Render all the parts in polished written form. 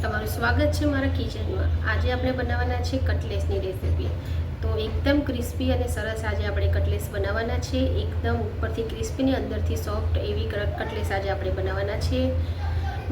તમારું સ્વાગત છે મારા કિચનમાં। આજે આપણે બનાવવાના છે કટલેસની રેસીપી। તો એકદમ ક્રિસ્પી અને સરસ આજે આપણે કટલેસ બનાવવાના છે। એકદમ ઉપરથી ક્રિસ્પી ને અંદરથી સોફ્ટ એવી કટલેસ આજે આપણે બનાવવાના છે।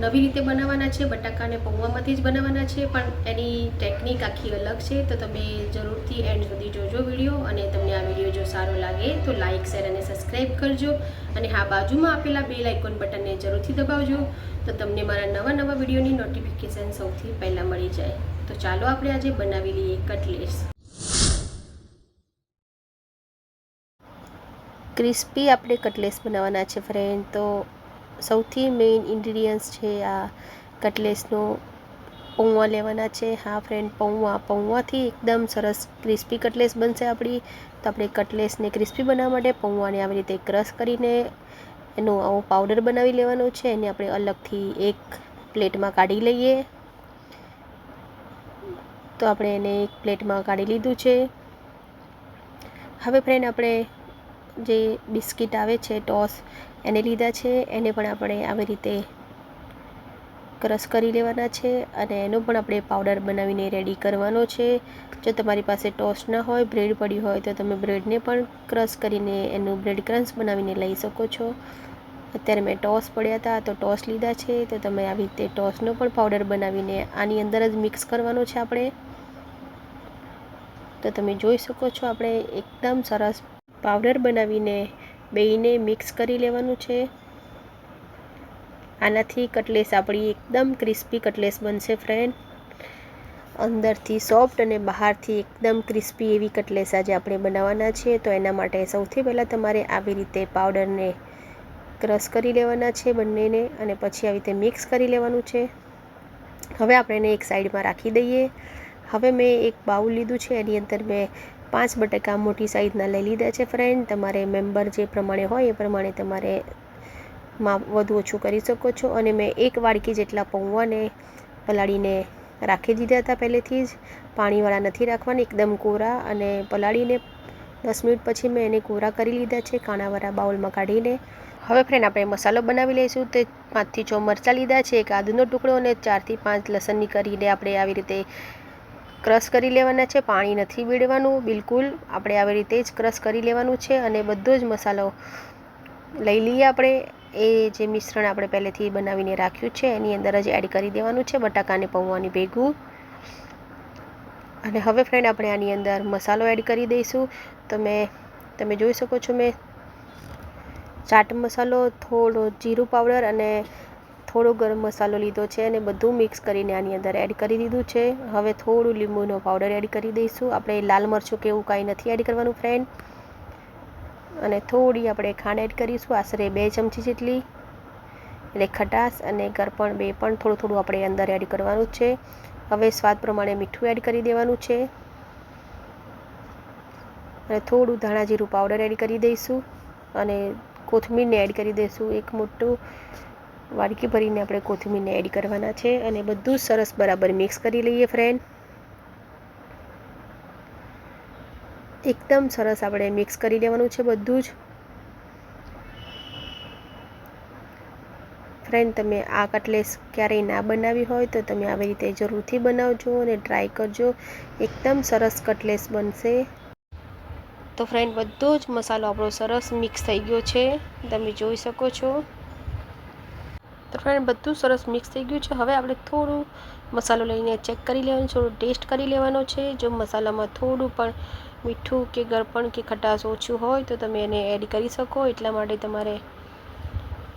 નવી રીતે બનાવવાના છે, બટાકાને પૌવામાંથી જ બનાવવાના છે, પણ એની ટેકનિક આખી અલગ છે। તો તમે જરૂરથી એન્ડ સુધી જોજો વિડીયો, અને તમને આ વિડીયો જો સારો લાગે તો લાઇક, શેર અને સબસ્ક્રાઈબ કરજો। અને હા, બાજુમાં આપેલા બેલ આઇકોન બટનને જરૂરથી દબાવજો, તો તમને મારા નવા વિડીયોની નોટિફિકેશન સૌથી પહેલાં મળી જાય। તો ચાલો આપણે આજે બનાવી લઈએ કટલેસ। ક્રિસ્પી આપણે કટલેસ બનાવવાના છે ફ્રેન્ડ। તો સૌથી મેઇન ઇન્ગ્રીડિયન્ટ્સ છે આ કટલેસનો પૌવા લેવાના છે। હા ફ્રેન્ડ, પૌવાથી એકદમ સરસ ક્રિસ્પી કટલેસ બનશે આપણી। તો આપણે કટલેસને ક્રિસ્પી બનાવવા માટે પૌવાને આવી રીતે ક્રશ કરીને એનો આવો પાવડર બનાવી લેવાનો છે। એને આપણે અલગથી એક પ્લેટમાં કાઢી લઈએ। તો આપણે એને એક પ્લેટમાં કાઢી લીધું છે। હવે ફ્રેન્ડ, આપણે જે બિસ્કિટ આવે છે ટોસ, એને લીધા છે। એને પણ આપણે આવી રીતે ક્રશ કરી લેવાના છે, અને એનો પણ આપણે પાવડર બનાવીને રેડી કરવાનો છે। જો તમારી પાસે ટોસ્ટ ના હોય, બ્રેડ પડી હોય, તો તમે બ્રેડને પણ ક્રશ કરીને એનું બ્રેડ ક્રંચ બનાવીને લઈ શકો છો। અત્યારે મેં ટોસ પડ્યા હતા તો ટોસ લીધા છે। તો તમે આવી રીતે ટોસનો પણ પાવડર બનાવીને આની અંદર જ મિક્સ કરવાનો છે આપણે। તો તમે જોઈ શકો છો આપણે એકદમ સરસ પાવડર બનાવીને બેયને મિક્સ કરી લેવાનું છે। આનાથી કટલેસ આપણી એકદમ ક્રિસ્પી કટલેસ બનશે ફ્રેન્ડ। અંદરથી સોફ્ટ અને બહારથી એકદમ ક્રિસ્પી એવી કટલેસ આજે આપણે બનાવવાના છે। તો એના માટે સૌથી પહેલાં તમારે આવી રીતે પાવડરને ક્રશ કરી લેવાના છે બંનેને, અને પછી આવી રીતે મિક્સ કરી લેવાનું છે। હવે આપણે એને એક સાઈડમાં રાખી દઈએ। હવે મેં એક બાઉલ લીધું છે, એની અંદર મેં 5 બટાકા મોટી સાઈઝના લઈ લીધા છે ફ્રેન્ડ। તમારે મેમ્બર જે પ્રમાણે હોય એ પ્રમાણે તમારે વધુ ઓછું કરી શકો છો। અને મેં એક વાડકી જેટલા પૌવાને પલાળીને રાખી દીધા હતા પહેલેથી જ। પાણીવાળા નથી રાખવાના, એકદમ કોરા, અને પલાળીને 10 મિનિટ પછી મેં એને કોરા કરી લીધા છે કાણાવાળા બાઉલમાં કાઢીને। હવે ફ્રેન્ડ, આપણે મસાલો બનાવી લઈશું। તે 5 થી 6 મરચાં લીધા છે, એક આદુનો ટુકડો, અને 4 થી 5 લસણની કરીને આપણે આવી રીતે ક્રશ કરી લેવાના છે। પાણી નથી ભેળવવાનું બિલકુલ, આપણે આવી રીતે જ ક્રશ કરી લેવાનું છે। અને બધો જ મસાલો લઈ લઈએ આપણે। એ જે મિશ્રણ આપણે પહેલેથી બનાવીને રાખ્યું છે એની અંદર જ એડ કરી દેવાનું છે, બટાકાને પૌવાની ભેગું। અને હવે ફ્રેન્ડ, આપણે આની અંદર મસાલો એડ કરી દઈશું। તો તમે જોઈ શકો છો મેં ચાટ મસાલો, થોડો જીરું પાવડર અને થોડો ગરમ મસાલો લીધો છે, અને બધું મિક્સ કરીને આની અંદર એડ કરી દીધું છે। હવે થોડું લીંબુનો પાવડર એડ કરી દઈશું। આપણે લાલ મરચું કે એવું કાંઈ નથી એડ કરવાનું ફ્રેન્ડ। અને થોડી આપણે ખાંડ એડ કરીશું, આશરે 2 ચમચી જેટલી, એટલે ખટાશ અને ગળપણ બે પણ થોડું થોડું આપણે અંદર એડ કરવાનું છે। હવે સ્વાદ પ્રમાણે મીઠું એડ કરી દેવાનું છે, અને થોડું ધાણા જીરું પાવડર એડ કરી દઈશું, અને કોથમીરને એડ કરી દઈશું। એક મોટું વાડકી ભરીને આપણે કોથમીરને એડ કરવાના છે, અને બધું સરસ બરાબર મિક્સ કરી લઈએ ફ્રેન્ડ। એકદમ સરસ આપણે મિક્સ કરી લેવાનું છે બધું જ ફ્રેન્ડ। તમે આ કટલેસ ક્યારેય ના બનાવી હોય તો તમે આવી રીતે જરૂરથી બનાવજો અને ટ્રાય કરજો, એકદમ સરસ કટલેસ બનશે। તો ફ્રેન્ડ, બધો જ મસાલો આપણો સરસ મિક્સ થઈ ગયો છે, તમે જોઈ શકો છો। તો ફ્રેન્ડ, બધું સરસ મિક્સ થઈ ગયું છે। હવે આપણે થોડું મસાલો લઈને ચેક કરી લેવાનું, થોડું ટેસ્ટ કરી લેવાનો છે। જો મસાલામાં થોડું પણ મીઠું કે ગળપણ કે ખટાશ ઓછું હોય તો તમે એને એડ કરી શકો, એટલા માટે તમારે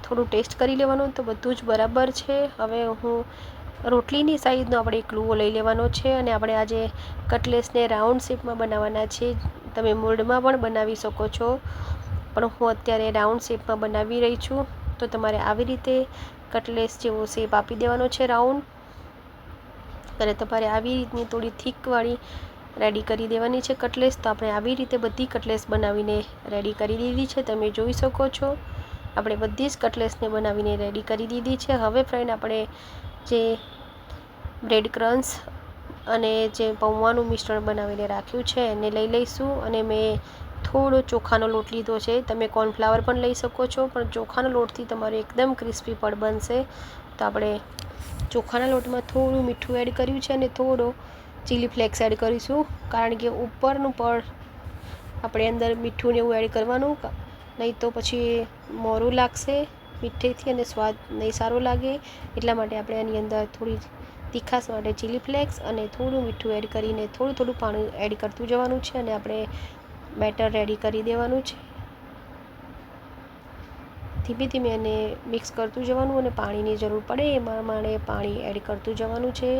થોડું ટેસ્ટ કરી લેવાનું। તો બધું જ બરાબર છે। હવે હું રોટલીની સાઈઝનો આપણે એક લુવો લઈ લેવાનો છે, અને આપણે આજે કટલેસને રાઉન્ડ શેપમાં બનાવવાના છે। તમે મોલ્ડમાં પણ બનાવી શકો છો, પણ હું અત્યારે રાઉન્ડ શેપમાં બનાવી રહી છું। તો તમારે આવી રીતે કટલેસ જેવો શેપ આપી દેવાનો છે રાઉન્ડ, અને તમારે આવી રીતની થોડી થીકવાળી રેડી કરી દેવાની છે કટલેસ। તો આપણે આવી રીતે બધી કટલેસ બનાવીને રેડી કરી દીધી છે, તમે જોઈ શકો છો। આપણે બધી જ કટલેસને બનાવીને રેડી કરી દીધી છે। હવે ફ્રેન્ડ, આપણે જે બ્રેડ ક્રંચ અને જે પૌવાનું મિશ્રણ બનાવીને રાખ્યું છે એને લઈ લઈશું, અને મેં થોડો ચોખાનો લોટ લીધો છે। તમે કોર્નફ્લાવર પણ લઈ શકો છો, પણ ચોખાનો લોટથી તમારે એકદમ ક્રિસ્પી પડ બનશે। તો આપણે ચોખાના લોટમાં થોડું મીઠું એડ કર્યું છે અને થોડો ચીલી ફ્લેક્સ એડ કરીશું, કારણ કે ઉપરનું પર આપણે અંદર મીઠું ને એવું એડ કરવાનું, નહીં તો પછી મોરું લાગશે મીઠેથી અને સ્વાદ નહીં સારો લાગે. એટલા માટે આપણે આની અંદર થોડી તીખાશ માટે ચીલી ફ્લેક્સ અને થોડું મીઠું એડ કરીને થોડું પાણી એડ કરતું જવાનું છે અને આપણે બેટર રેડી કરી દેવાનું છે. ધીમે ધીમે એને મિક્સ કરતું જવાનું અને પાણીની જરૂર પડે એ પ્રમાણે પાણી એડ કરતું જવાનું છે.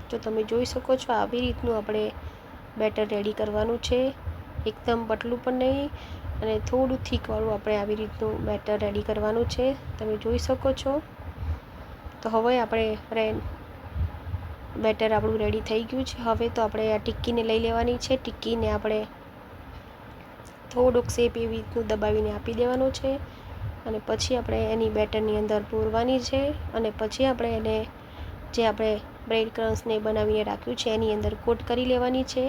તો તમે જોઈ શકો છો આવી રીતનું આપણે બેટર રેડી કરવાનું છે. એકદમ પતલું પણ નહીં અને થોડું થીકવાળું આપણે આવી રીતનું બેટર રેડી કરવાનું છે. તમે જોઈ શકો છો. તો હવે આપણે બેટર આપણું રેડી થઈ ગયું છે. હવે તો આપણે આ ટિક્કીને લઈ લેવાની છે. ટિક્કીને આપણે થોડુંક શેપ એવી રીતનું દબાવીને આપી દેવાનું છે અને પછી આપણે એની બેટરની અંદર પૂરવાની છે અને પછી આપણે એને જે આપણે બ્રેડ ક્રમ્સને બનાવીને રાખ્યું છે એની અંદર કોટ કરી લેવાની છે.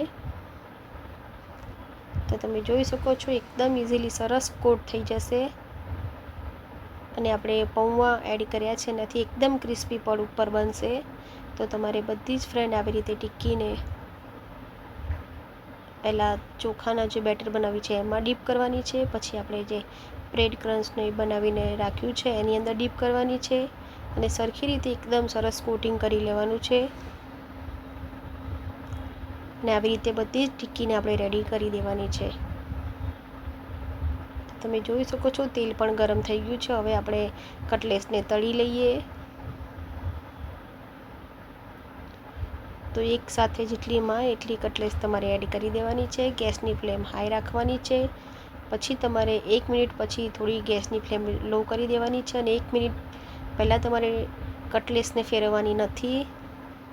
તો તમે જોઈ શકો છો એકદમ ઇઝીલી સરસ કોટ થઈ જશે અને આપણે પૌવા એડ કર્યા છે એનાથી એકદમ ક્રિસ્પી પડ ઉપર બનશે. તો તમારે બધી જ ફ્રેન્ડ આવી રીતે ટિક્કીને પહેલાં ચોખાના જે બેટર બનાવી છે એમાં ડીપ કરવાની છે, પછી આપણે જે બ્રેડ ક્રમ્સને બનાવીને રાખ્યું છે એની અંદર ડીપ કરવાની છે અને સરખી રીતે એકદમ સરસ કોટિંગ કરી લેવાનું છે. અને આવી રીતે બધી જ ટિક્કીને આપણે રેડી કરી દેવાની છે. તમે જોઈ શકો છો તેલ પણ ગરમ થઈ ગયું છે. હવે આપણે કટલેસને તળી લઈએ. તો એક સાથે જેટલી માં એટલી કટલેસ તમારે એડ કરી દેવાની છે. ગેસની ફ્લેમ હાઈ રાખવાની છે. પછી તમારે 1 મિનિટ પછી થોડી ગેસની ફ્લેમ લો કરી દેવાની છે અને 1 મિનિટ પહેલાં તમારે કટલેસને ફેરવવાની નથી.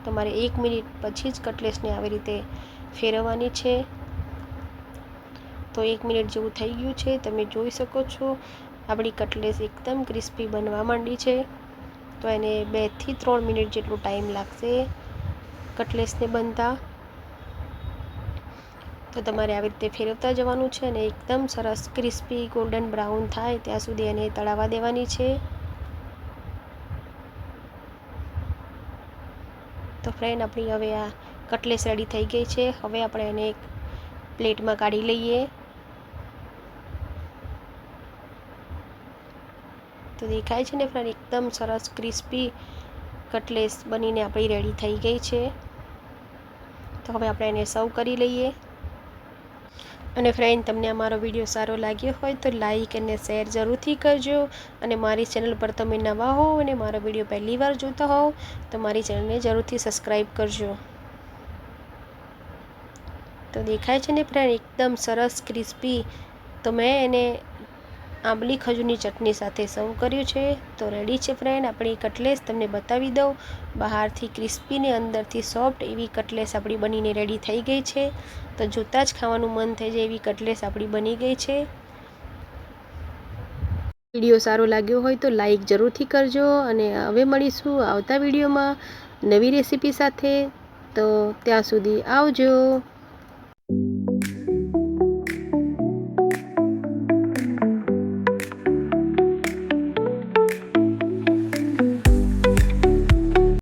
તમારે 1 મિનિટ પછી જ કટલેસને આવી રીતે ફેરવવાની છે. તો 1 મિનિટ જેવું થઈ ગયું છે. તમે જોઈ શકો છો આપણી કટલેસ એકદમ ક્રિસ્પી બનવા માંડી છે. તો એને 2 થી 3 મિનિટ જેટલો ટાઈમ લાગશે કટલેસને બનતા. તો તમારે આવી રીતે ફેરવતા જવાનું છે અને એકદમ સરસ ક્રિસ્પી ગોલ્ડન બ્રાઉન થાય ત્યાં સુધી એને તળાવવા દેવાની છે. તો ફ્રેન્ડ આપણી હવે આ કટલેસ રેડી થઈ ગઈ છે. હવે આપણે એને એક પ્લેટમાં કાઢી લઈએ. તો દેખાય છે ને ફ્રેન્ડ એકદમ સરસ ક્રિસ્પી કટલેસ બનીને આપણી રેડી થઈ ગઈ છે. તો હવે આપણે એને સર્વ કરી લઈએ. અને ફ્રેન્ડ તમને અમારો વિડીયો સારો લાગ્યો હોય તો લાઈક અને શેર જરૂરથી કરજો. અને મારી ચેનલ પર તમે નવા હો અને મારો વિડીયો પહેલી વાર જોતા હોવ તો મારી ચેનલને જરૂરથી સબસ્ક્રાઈબ કરજો. તો દેખાય છે ને ફ્રેન્ડ એકદમ સરસ ક્રિસ્પી. તો મેં એને આંબલી ખજૂરની ચટણી સાથે સર્વ કર્યું છે. તો રેડી છે ફ્રેન્ડ આપણી કટલેસ. તમને બતાવી દઉં બહારથી ક્રિસ્પી ને અંદરથી સોફ્ટ એવી કટલેસ આપણી બનીને રેડી થઈ ગઈ છે. તો જોતાં જ ખાવાનું મન થઈ જાય એવી કટલેસ આપણી બની ગઈ છે. વિડીયો સારો લાગ્યો હોય તો લાઈક જરૂરથી કરજો અને હવે મળીશું આવતા વિડીયોમાં નવી રેસીપી સાથે. તો ત્યાં સુધી આવજો.